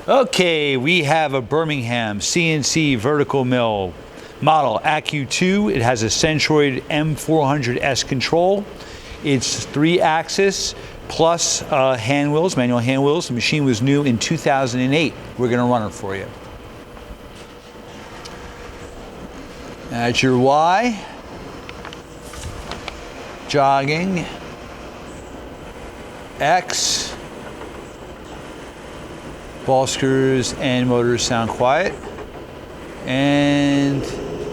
Okay, we have a Birmingham CNC vertical mill model Accu 2. It has a CENTROID M400S control. It's 3-axis plus hand wheels, manual hand wheels. The machine was new in 2008. We're going to run it for you. That's your Y. Jogging. X. Ball screws and motors sound quiet. And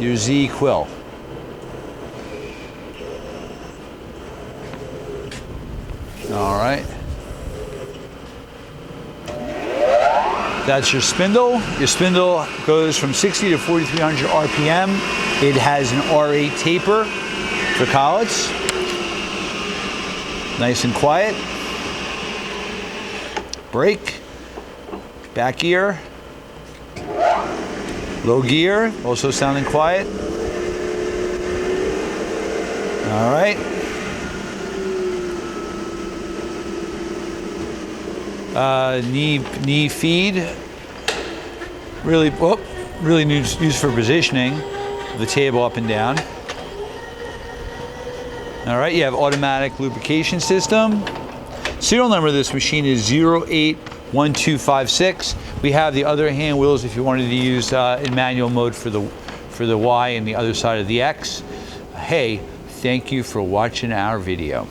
your Z QUILL. All right. That's your spindle. Your spindle goes from 60 to 4,300 RPM. It has an R8 taper for collets. Nice and quiet. Brake. Back gear. Low gear, also sounding quiet. All right. Knee feed. Really used for positioning the table up and down. All right, you have automatic lubrication system. Serial number of this machine is 081256. We have the other hand wheels if you wanted to use in manual mode for the Y and the other side of the X. Hey, thank you for watching our video.